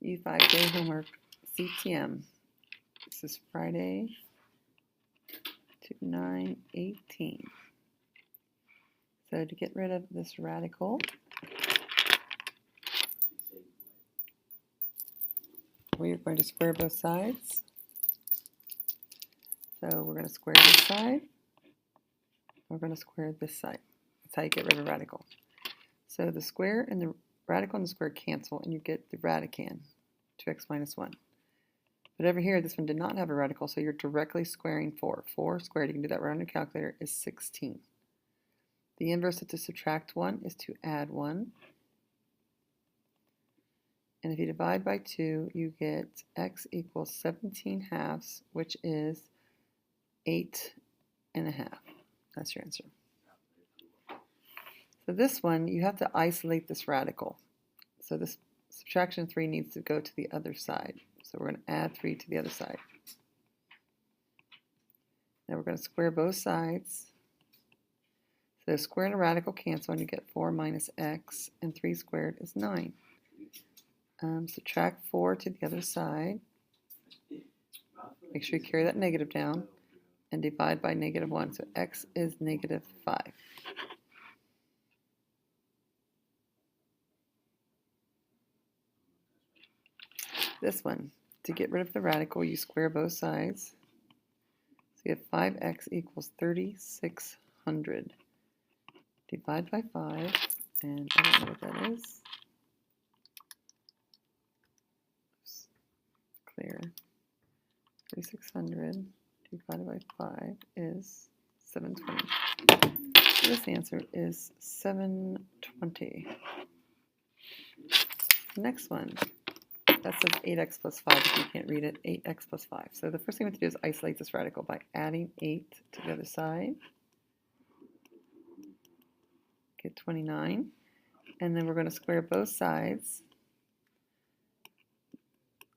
u5J homework, CTM. This is Friday, 9/18. So to get rid of this radical, we are going to square both sides. So we're going to square this side. We're going to square this side. That's how you get rid of a radical. So the square and the radical and the square cancel, and you get the radicand, 2x minus 1. But over here, this one did not have a radical, so you're directly squaring 4. 4 squared, you can do that right on your calculator, is 16. The inverse of to subtract 1 is to add 1. And if you divide by 2, you get x equals 17 halves, which is 8 and a half. That's your answer. So this one, you have to isolate this radical. So this subtraction 3 needs to go to the other side. So we're going to add 3 to the other side. Now we're going to square both sides. So the square and a radical cancel, and you get 4 minus x, and 3 squared is 9. Subtract 4 to the other side. Make sure you carry that negative down, and divide by negative 1. So x is negative 5. This one, to get rid of the radical, you square both sides. So you have 5x equals 3,600. Divide by 5, and I don't know what that is. Oops. Clear. 3,600 divided by 5 is 720. So this answer is 720. Next one. That says 8x plus 5 if you can't read it. 8x plus 5. So the first thing we have to do is isolate this radical by adding 8 to the other side. Get 29. And then we're going to square both sides.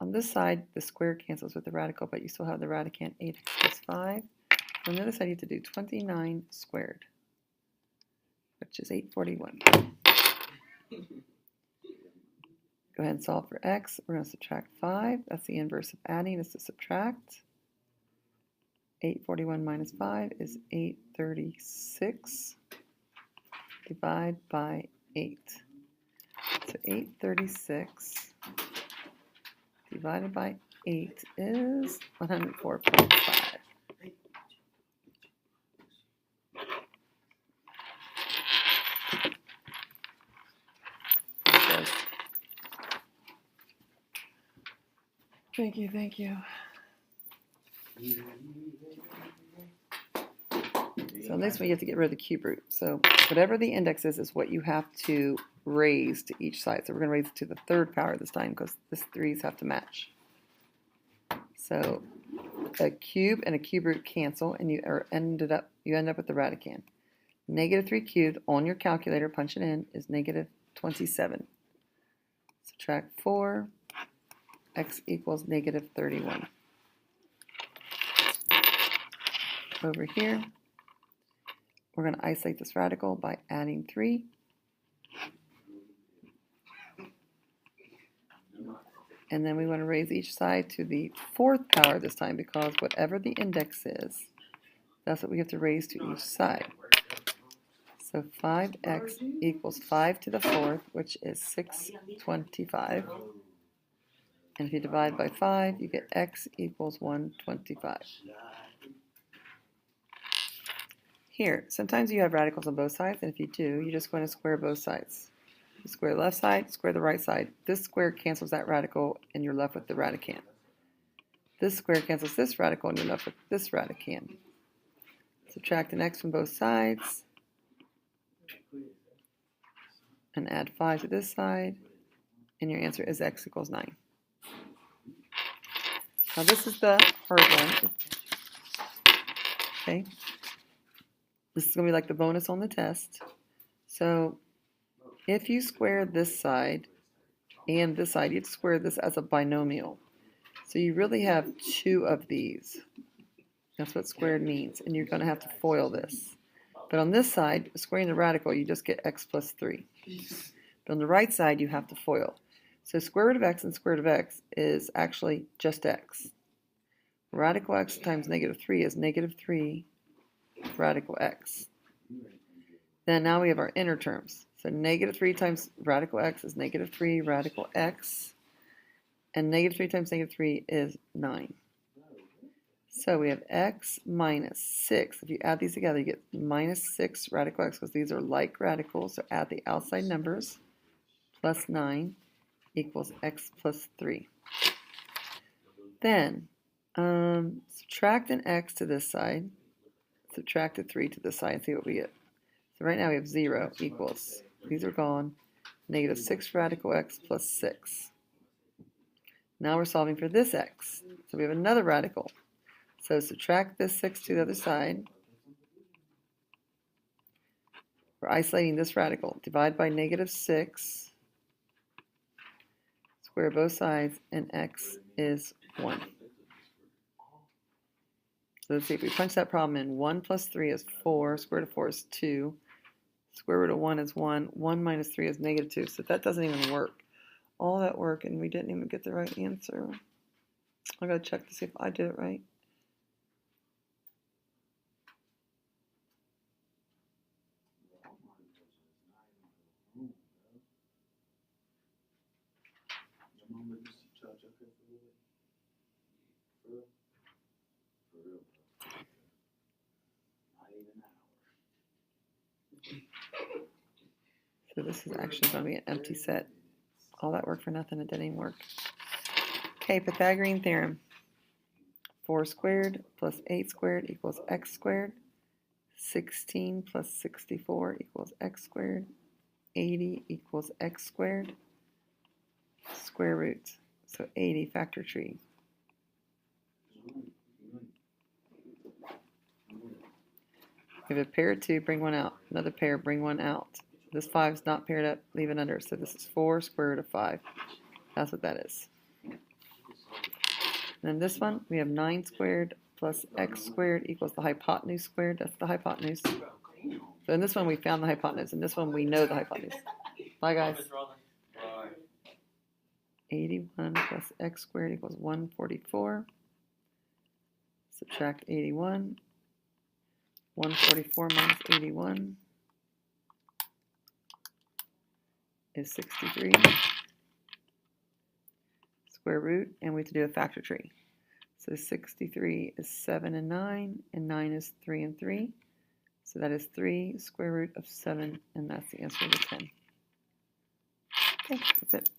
On this side, the square cancels with the radical, but you still have the radicand 8x plus 5. On the other side, you have to do 29 squared, which is 841. Go ahead and solve for x. We're going to subtract 5. That's the inverse of adding, is to subtract. 841 minus 5 is 836. Divide by 8. So 836 divided by 8 is 104.5. Thank you, thank you. So next one, you have to get rid of the cube root. So whatever the index is what you have to raise to each side. So we're going to raise it to the third power this time because this 3's have to match. So a cube and a cube root cancel, and you end up with the radicand. Negative 3 cubed on your calculator, punch it in, is negative 27. Subtract 4. X equals negative 31. Over here, we're going to isolate this radical by adding 3. And then we want to raise each side to the fourth power this time, because whatever the index is, that's what we have to raise to each side. So 5x equals 5 to the fourth, which is 625. And if you divide by 5, you get x equals 125. Here, sometimes you have radicals on both sides, and if you do, you're just going to square both sides. You square the left side, square the right side. This square cancels that radical, and you're left with the radicand. This square cancels this radical, and you're left with this radicand. Subtract an x from both sides, and add 5 to this side, and your answer is x equals 9. Now this is the hard one. Okay. This is going to be like the bonus on the test. So if you square this side and this side, you have to square this as a binomial. So you really have 2 of these. That's what squared means. And you're going to have to FOIL this. But on this side, squaring the radical, you just get x plus 3. But on the right side, you have to FOIL. So square root of x and square root of x is actually just x. Radical x times negative 3 is negative 3 radical x. Then now we have our inner terms. So negative 3 times radical x is negative 3 radical x. And negative 3 times negative 3 is 9. So we have x minus 6. If you add these together, you get minus 6 radical x, because these are like radicals. So add the outside numbers, plus 9 equals x plus 3. Then subtract an x to this side, subtract a 3 to this side, and see what we get. So right now we have 0 equals, these are gone, negative 6 radical x plus 6. Now we're solving for this x. So we have another radical. So subtract this 6 to the other side. We're isolating this radical. Divide by negative 6. Square both sides, and x is 1. So let's see, if we punch that problem in, 1 plus 3 is 4. Square root of 4 is 2. Square root of 1 is 1. 1 minus 3 is negative 2. So that doesn't even work. All that work, and we didn't even get the right answer. I gotta check to see if I did it right. So this is actually going to be an empty set. All that work for nothing, it didn't even work. Okay, Pythagorean theorem. 4 squared plus 8 squared equals x squared. 16 plus 64 equals x squared. 80 equals x squared. Square root. So 80 factor tree. If a pair of 2, bring one out. Another pair, bring one out. This 5 is not paired up, leave it under. So this is 4 square root of 5. That's what that is. And then this one, we have 9 squared plus x squared equals the hypotenuse squared. That's the hypotenuse. So in this one, we found the hypotenuse. In this one, we know the hypotenuse. Bye, guys. 81 plus x squared equals 144. Subtract 81. 144 minus 81 is 63. Square root, and we have to do a factor tree. So 63 is 7 and 9, and 9 is 3 and 3. So that is 3 square root of 7, and that's the answer to 10. Okay, that's it.